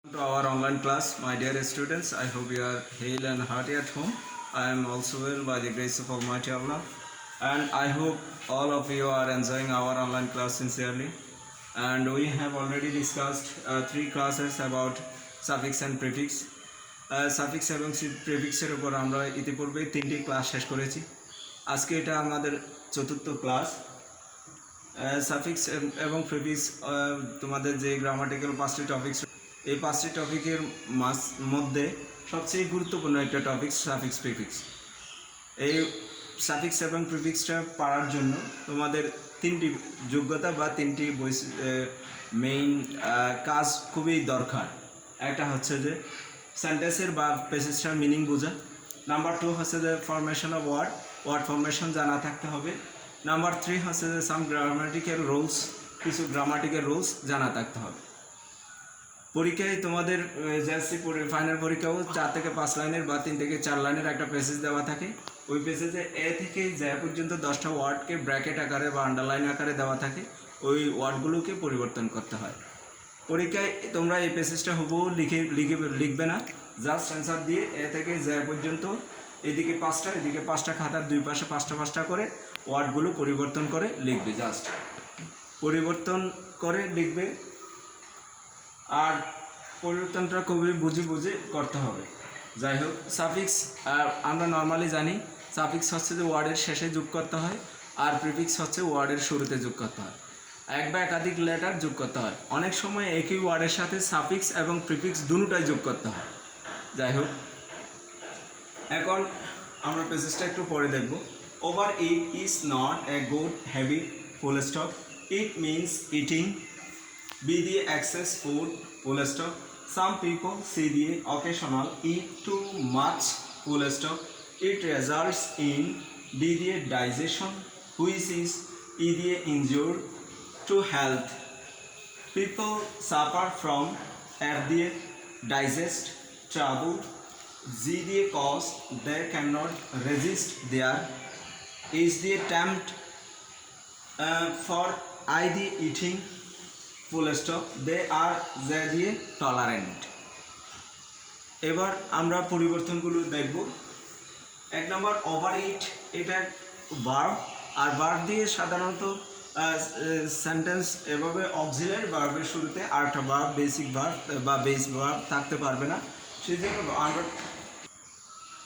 To our online class, my dear students. I hope you are hale and hearty at home. I am also well by the grace of Almighty Allah, and I hope all of you are enjoying our online class sincerely. And we have already discussed three classes about suffix and prefix. Suffix এবং প্রেফিক্সের উপর আমরা ইতিপূর্বে তিনটি class শেষ করেছি। আজকে এটা আমাদের চতুর্থ ক্লাস। সাফিক্স এবং প্রেফিক্স তোমাদের যে গ্রামাটিক্যাল পাঁচটি টপিকস, এই পাঁচটি টপিকের মধ্যে সবচেয়ে গুরুত্বপূর্ণ একটা টপিক সাফিক্স প্রিফিক্স। এই সাফিক্স এবং প্রিফিক্সটা পারার জন্য তোমাদের তিনটি যোগ্যতা বা তিনটি মেইন কাজ খুবই দরকার। একটা হচ্ছে যে সেন্টেন্সের বা প্যাসেজটার মিনিং বোঝা। নাম্বার 2 হচ্ছে যে ফরমেশন অফ ওয়ার্ড ফরমেশন জানা থাকতে হবে। নাম্বার 3 হচ্ছে যে সাম গ্রামাটিক্যাল রুলস, কিছু গ্রামাটিক্যাল রুলস জানা থাকতে হবে। পরীক্ষায় তোমাদের জাস্ট ফাইনাল পরীক্ষাও 4 থেকে 5 লাইনের বা 3 থেকে 4 লাইনের একটা প্যাসেজ দেওয়া থাকে। ওই প্যাসেজে এ থেকে জ্যা পর্যন্ত 10টা ওয়ার্ডকে ব্র্যাকেট আকারে বা আন্ডারলাইন আকারে দেওয়া থাকে। ওই ওয়ার্ডগুলোকে পরিবর্তন করতে হয়। পরীক্ষায় তোমরা এই প্যাসেজটা হুবহু লিখবে না, জাস্ট অ্যান্সার দিয়ে এ থেকে জ্যা পর্যন্ত এদিকে 5টা এদিকে 5টা খাতার দুই পাশে 5টা করে ওয়ার্ডগুলো পরিবর্তন করে লিখবে। জাস্ট পরিবর্তন করে লিখবে, আর পরিবর্তনটা খুবই বুঝে করতে হবে। যাই হোক, সাফিক্স আমরা নর্মালি জানি সাফিক্স হচ্ছে যে ওয়ার্ডের শেষে যোগ করতে হয়, আর প্রিফিক্স হচ্ছে ওয়ার্ডের শুরুতে যোগ করতে হয়। এক বা একাধিক লেটার যোগ করতে হয়। অনেক সময় একই ওয়ার্ডের সাথে সাফিক্স এবং প্রিফিক্স দুটোটাই যোগ করতে হয়। যাই হোক, এখন আমরা প্যাসেজটা একটু পরে দেখব। Over it is not a good habit, full stop. It means eating. Be the excess food, full stop. Some people see the occasional eat too much, full stop. It results in the digestion, which is the injury to health. People suffer from the digest trouble, the cause they cannot resist. There is the attempt for the eating, full stop. They are যে দিয়ে tolerant. এবার আমরা পরিবর্তনগুলো দেখব। 1 নম্বর over it, এটা verb, আর verb দিয়ে সাধারণত sentence এভাবে অক্সিলারি ভার্বের শুরুতে আরেকটা ভার্ব, বেসিক ভার্ব বা বেস ভার্ব থাকতে পারবে না।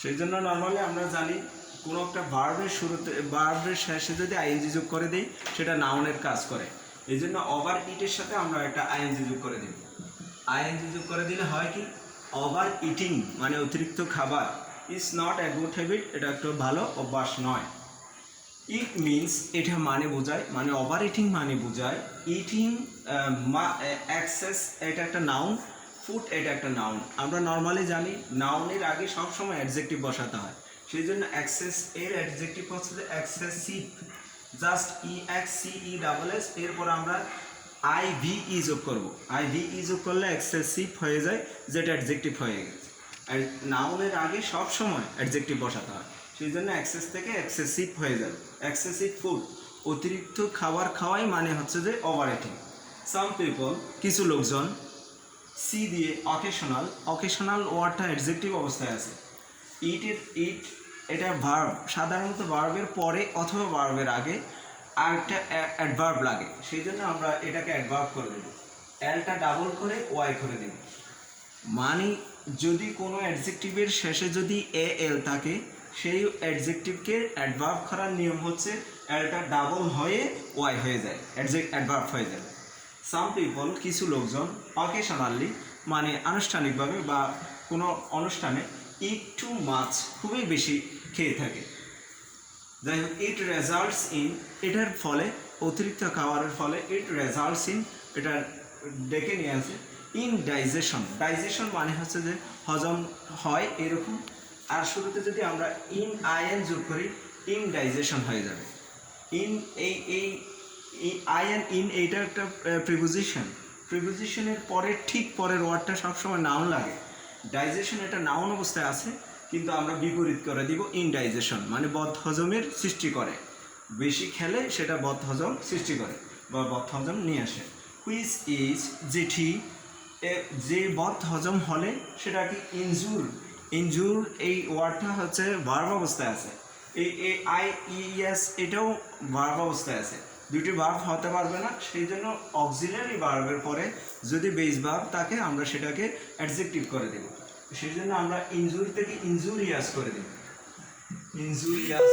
সেই জন্য নর্মালি আমরা জানি কোনো একটা ভার্বের শুরুতে ভার্বের শেষে যদি আইএনজি যোগ করে দিই সেটা নাউনের কাজ করে। এই জন্য ওভার ইটের সাথে আমরা একটা আইএনজি যোগ করে দিই। আইএনজি যোগ করে দিলে হয় কি, ওভার ইটিং মানে অতিরিক্ত খাবার, is not a good habit, এটা একটা ভালো অভ্যাস নয়। ইট মিনস এটা মানে বোঝায়, মানে ওভার ইটিং মানে বোঝায় ইটিং। অ্যাক্সেস এটা একটা নাউন, ফুড এটা একটা নাউন। আমরা নর্মালি জানি নাউনের আগে সবসময় অ্যাডজেক্টিভ বসাতে হয়। সেই জন্য অ্যাক্সেস এর অ্যাডজেক্টিভ হচ্ছে যে এক্সেসিভ, জাস্ট EXCESS, এরপর আমরা IVE যোগ করব। IVE যোগ করলে এক্সেসিভ হয়ে যায়, যেটা অ্যাডজেক্টিভ হয়ে গেছে। আর নাউনের আগে সব সময় অ্যাডজেক্টিভ বসাতে হয়। সেই জন্য অ্যাক্সেস থেকে এক্সেসিভ হয়ে যাবে। এক্সেসিভ ফুড, অতিরিক্ত খাবার খাওয়াই মানে হচ্ছে যে ওভার ইটিং। সাম পিপল, কিছু লোকজন। সি দিয়ে অকেশনাল ওয়ার্ডটা অ্যাডজেক্টিভ অবস্থায় আছে। ইট এটা ভার্ব, সাধারণত ভার্বের পরে অথবা ভার্বের আগে আরেকটা অ্যাডভার্ব লাগে। সেই জন্য আমরা এটাকে অ্যাডভার্ব করে দেব। এলটা ডাবল করে ওয়াই করে দেব। মানে যদি কোনো অ্যাডজেক্টিভের শেষে যদি এল থাকে, সেই অ্যাডজেক্টিভকে অ্যাডভার্ব করার নিয়ম হচ্ছে এলটা ডাবল হয়ে ওয়াই হয়ে যায়, অ্যাডভার্ব হয়ে যাবে। সাম পিপল, কিছু লোকজন। অকেশনালি মানে আনুষ্ঠানিকভাবে বা কোনো অনুষ্ঠানে। ইট টু মাছ, খুবই বেশি খেয়ে থাকে। যাই হোক, ইট রেজাল্টস ইন, এটার ফলে অতিরিক্ত খাবারের ফলে ইট রেজাল্টস ইন, এটা ডেকে নিয়ে আসে ইন ডাইজেশন। ডাইজেশন মানে হচ্ছে যে হজম হয় এরকম। আর শুরুতে যদি আমরা IN যোগ করি ইন ডাইজেশন হয়ে যাবে। IN এইটা একটা প্রিপোজিশনের পরে ঠিক পরের ওয়ার্ডটা সবসময় নাউন লাগে। ডাইজেশন এটা নাউন অবস্থায় আছে, কিন্তু আমরা বিপরীত করে দিব ইনডাইজেশন, মানে বদহজমের সৃষ্টি করে। বেশি খেলে সেটা বদহজম সৃষ্টি করে বা বদহজম নিয়ে আসে। হুইচ ইজ, যেটি। যে বদ হজম হলে সেটা কি ইনজুর। ইনজুর এই ওয়ার্ডটা হচ্ছে ভার্ব অবস্থায় আছে। এই আই ইএস এটাও ভার্ব অবস্থায় আছে। দুটি ভার্ব হতে পারবে না, সেই জন্য অক্সিলারি ভার্বের পরে যদি বেস ভার্ব থাকে আমরা সেটাকে অ্যাডজেক্টিভ করে দেব। সেই জন্য আমরা ইনজুর থেকে ইনজুরিয়াস করে দেব। Injurious,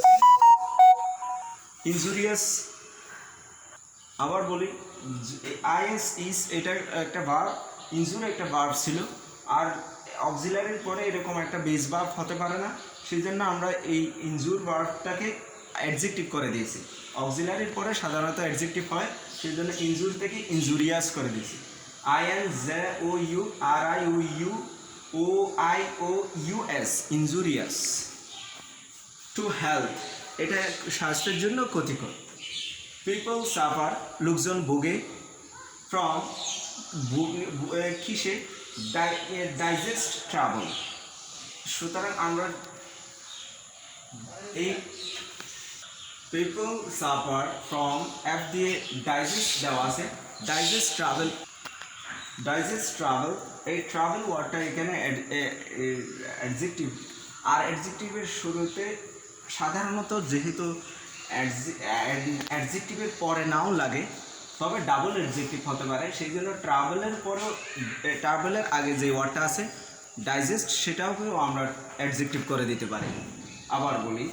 injurious. আবার বলি, আইএস ইস এটা একটা ভার্ব, ইনজুর একটা ভার্ব ছিল, আর অক্সিলারির পরে এরকম একটা বেস ভার্ব হতে পারে না, সেই জন্য আমরা এই ইনজুর ভার্বটাকে অ্যাডজেক্টিভ করে দিয়েছি। অক্সিলারির পরে সাধারণত অ্যাডজেক্টিভ হয়, সেই জন্য ইনজুর থেকে ইনজুরিয়াস করে দিয়েছি। INJOU RIOUOIOUS, injurious. To health, এটা স্বাস্থ্যের জন্য ক্ষতিকর। পিপল সাফার, লোকজন ভোগে, ফ্রম কিসে, ডাইজেস্ট ট্রাবল। সুতরাং আমরা এই পিপল সাফার ফ্রম অ্যাপ দিয়ে ডাইজেস্ট দেওয়া আছে, ডাইজেস্ট ট্রাভেল। ডাইজেস্ট ট্রাভেল, এই ট্রাভেল ওয়ার্ডটা এখানে অ্যাডজেক্টিভ, আর অ্যাডজেক্টিভের শুরুতে সাধারণত যেহেতু অ্যাডজেক্টিভের পরে নাও লাগে, তবে ডাবল অ্যাডজেক্টিভ হতে পারে, সেই জন্য ট্রাভেলের পরেও, ট্রাভেলের আগে যে ওয়ার্ডটা আছে ডাইজেস্ট, সেটাকেও আমরা অ্যাডজেক্টিভ করে দিতে পারি। আবার বলি,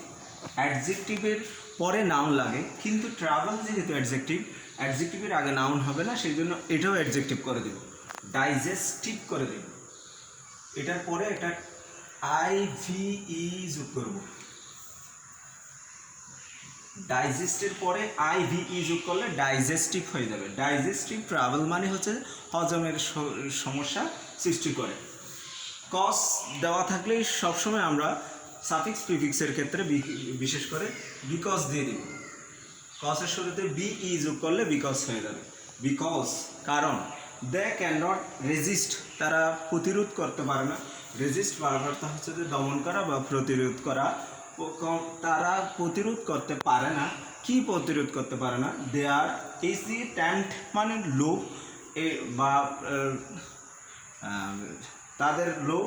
অ্যাডজেক্টিভের পরে নাউন লাগে, কিন্তু ট্রাভেল যেহেতু অ্যাডজেক্টিভ, অ্যাডজেক্টিভের আগে নাউন হবে না, সেই জন্য এটাও অ্যাডজেক্টিভ করে দেব, ডাইজেস্টিভ করে দেব। এটার পরে একটা IVE যোগ করব। ডাইজেস্টের পরে IVE যোগ করলে ডাইজেস্টিভ হয়ে যাবে। ডাইজেস্টিভ ট্রাভেল মানে হচ্ছে হজমের সমস্যা সৃষ্টি করে। কজ দেওয়া থাকলেই সবসময় আমরা সাফিক্স প্রিফিক্সের ক্ষেত্রে বিশেষ করে বিকজ দিয়ে দিব। কজের শুরুতে BE যোগ করলে বিকজ হয়ে যাবে। বিকজ, কারণ। দে ক্যান নট রেজিস্ট, তারা প্রতিরোধ করতে পারে না। রেজিস্ট বারবারটা হচ্ছে যে দমন করা বা প্রতিরোধ করা। তারা প্রতিরোধ করতে পারে না। কি প্রতিরোধ করতে পারে না? দে আর ইজি ট্যাম্পড, মানে লোভ বা তাদের লোভ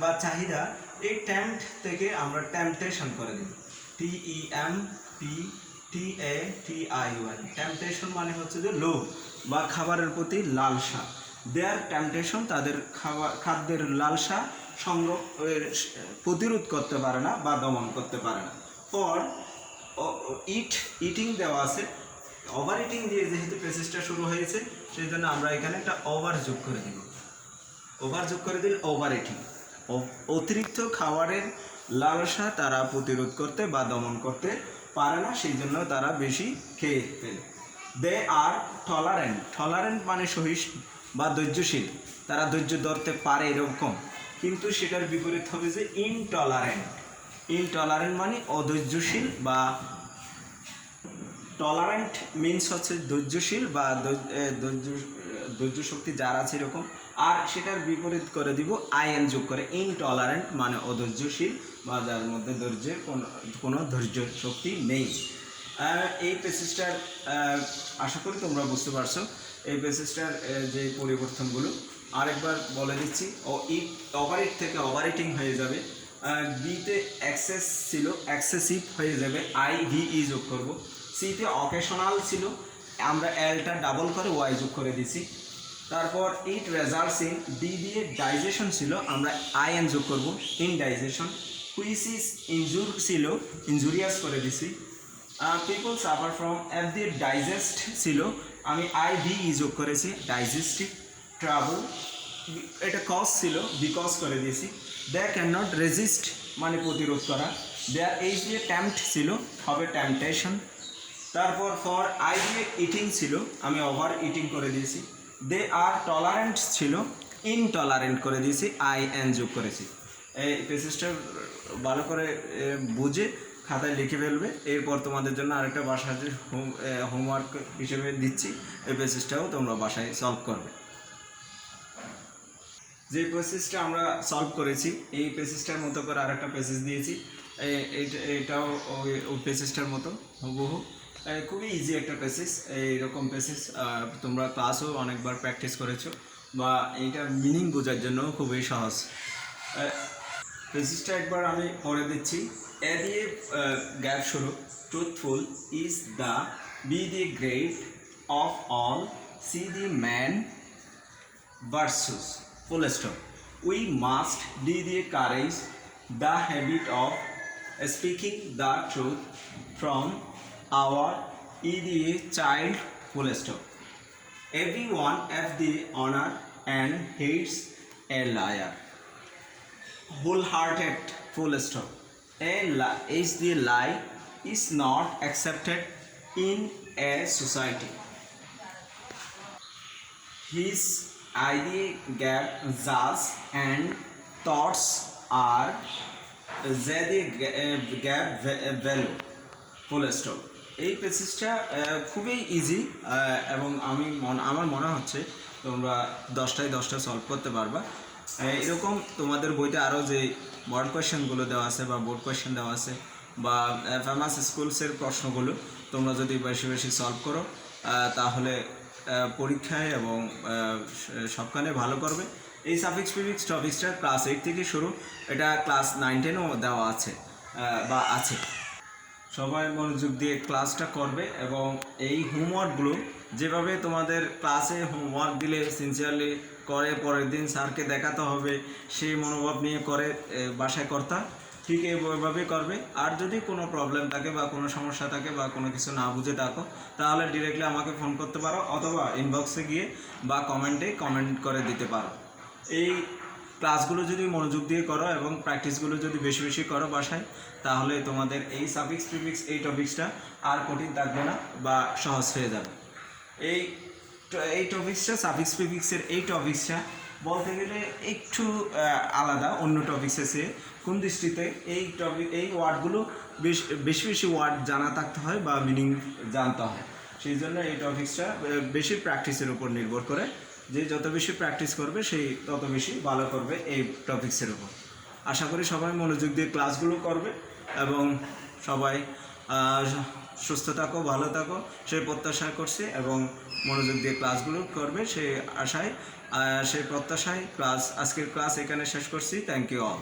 বা চাহিদা, এই ট্যাম্পড থেকে আমরা টেম্পটেশন করে দিই। TEMPTATION, টেম্পটেশন মানে হচ্ছে যে লোভ বা খাবারের প্রতি লালসা। দেয়ার টেম্পটেশন, তাদের খাদ্যের লালসা প্রতিরোধ করতে পারে না বা দমন করতে পারে না। ফর ইটিং দেওয়া আছে, ওভার ইটিং দিয়ে যেহেতু প্রেসিসটা শুরু হয়েছে, সেই জন্য আমরা এখানে একটা ওভার যোগ করে দিব। ওভার যোগ করে দিলে ওভার ইটিং, অতিরিক্ত খাবারের লালসা তারা প্রতিরোধ করতে বা দমন করতে পারে না, সেই জন্য তারা বেশি খেয়ে ফেলে। দে আর টলারেন্ট, টলারেন্ট মানে সহিষ্ণু বা ধৈর্যশীল, তারা ধৈর্য ধরতে পারে এরকম, কিন্তু সেটার বিপরীত হবে যে ইনটলারেন্ট। ইনটলারেন্ট মানে অধৈর্যশীল, বা টলারেন্ট মিনস হচ্ছে ধৈর্যশীল বা ধৈর্য শক্তি যার আছে এরকম, আর সেটার বিপরীত করে দিব IN যোগ করে। ইনটলারেন্ট মানে অধৈর্যশীল বা যার মধ্যে ধৈর্যের কোনো ধৈর্য শক্তি নেই। এই প্যাসেজটার আশা করি তোমরা বুঝতে পারছো। এই প্যাসেজটার যে পরিবর্তনগুলো আরেকবার বলে দিচ্ছি। ওভারইট থেকে ওভারইটিং হয়ে যাবে। বিতে এক্সেস ছিল, এক্সেসিভ হয়ে যাবে, IVE যোগ করব। সিতে অকেশনাল ছিল, আমরা এলটা ডাবল করে ওয়াই যোগ করে দিছি। তারপর ইট রেজাল্টস ইন, ডি দিয়ে ডাইজেশন ছিল, আমরা IN যোগ করব, ইনডাইজেশন। হুইচ ইজ ইনজুর ছিল, ইনজুরিয়াস করে দিছি। পিপল সাফার ফ্রম, এফ দিয়ে ডাইজেস্ট ছিল, আমি IVE যোগ করেছি, ডাইজেস্টিভ ট্রাবল। এটা কজ ছিল, বিকজ করে দিয়েছি। দে ক্যান নট রেজিস্ট মানে প্রতিরোধ করা। দেয়ার এইচ দিয়ে ট্যাম্পড ছিল, হবে টেম্পটেশন। তারপর ফর আই দিয়ে ইটিং ছিল, আমি ওভার ইটিং করে দিয়েছি। দে আর টলারেন্ট ছিল, ইনটলারেন্ট করে দিয়েছি, IN যোগ করেছি। এই প্যাসেজটা ভালো করে বুঝে খাতায় লিখে ফেলবে। এরপর তোমাদের জন্য আরেকটা বাসায় হোমওয়ার্ক হিসেবে দিচ্ছি, এই প্যাসেজটাও তোমরা বাসায় সলভ করবে। যে প্যাসেজটা আমরা সলভ করেছি, এই প্যাসেজটার মতো করে আরেকটা প্যাসেজ দিয়েছি, এটাও ওই প্যাসেজটার মতো হুবহু। খুবই ইজি একটা প্যাসেজ। এইরকম প্যাসেজ তোমরা ক্লাসেও অনেকবার প্র্যাকটিস করেছো। বা এইটার মিনিং বোঝার জন্য খুবই সহজ। প্রেসিসটা একবার আমি পড়ে দিচ্ছি। এ দিয়ে গ্যাপ শুরু, truthful is the, B the great of all, C the man versus, full stop. We must D the courage, the habit of speaking the truth from our, E দিয়ে child, full stop. Everyone have the honor and hates a liar. Wholehearted, full stop. A lie is the lie is not accepted in a society. His idea gap judge and thoughts are the gap value, full stop. এই প্যাসেজটা খুবই easy এবং আমার মনে হচ্ছে তোমরা 10টায় 10টা solve করতে পারবা। এরকম তোমাদের বইতে আরও যে ওয়ার্ড কোয়েশ্চেনগুলো দেওয়া আছে বা বোর্ড কোয়েশ্চেন দেওয়া আছে বা ফেমাস স্কুলসের প্রশ্নগুলো তোমরা যদি বেশি বেশি সলভ করো তাহলে পরীক্ষায় এবং সবখানে ভালো করবে। এই সাফিক্স প্রিফিক্স টপিক্সটা ক্লাস 8 থেকে শুরু, এটা ক্লাস 9-10ও দেওয়া আছে বা আছে। সবাই মনোযোগ দিয়ে ক্লাসটা করবে এবং এই হোমওয়ার্কগুলো যেভাবে তোমাদের ক্লাসে হোমওয়ার্ক দিলে সিনসিয়ারলি করে পরের দিন স্যারকে দেখাতে হবে সেই মনোভাব নিয়ে করে বাসায় কর্তা ঠিক এইভাবেই করবে। আর যদি কোনো প্রবলেম থাকে বা কোনো সমস্যা থাকে বা কোনো কিছু না বুঝে থাকো তাহলে ডিরেক্টলি আমাকে ফোন করতে পারো অথবা ইনবক্সে গিয়ে বা কমেন্টে কমেন্ট করে দিতে পারো। এই ক্লাসগুলো যদি মনোযোগ দিয়ে করো এবং প্র্যাকটিসগুলো যদি বেশি বেশি করো বাসায় তাহলে তোমাদের এই সাফিক্স প্রিফিক্স এই টপিক্সটা আর কঠিন থাকবে না বা সহজ হয়ে যাবে। এই টপিক্সটা সাফিক্স প্রিফিক্সের এই টপিক্সটা বলতে গেলে একটু আলাদা অন্য টপিক্সে সে কোন দৃষ্টিতে এই ওয়ার্ডগুলো বেশি বেশি ওয়ার্ড জানা থাকতে হয় বা মিনিং জানতে হয়। সেই জন্য এই টপিক্সটা বেশি প্র্যাকটিসের উপর নির্ভর করে, যে যত বেশি প্র্যাকটিস করবে সেই তত বেশি ভালো করবে এই টপিক্সের উপর। আশা করি সবাই মনোযোগ দিয়ে ক্লাসগুলো করবে এবং সবাই সুস্থ থাকো, ভালো থাকো সেই প্রত্যাশা করছি এবং মনোযোগ দিয়ে ক্লাসগুলো করবে সেই আশায় সেই প্রত্যাশায় আজকের ক্লাস এখানে শেষ করছি। Thank you all.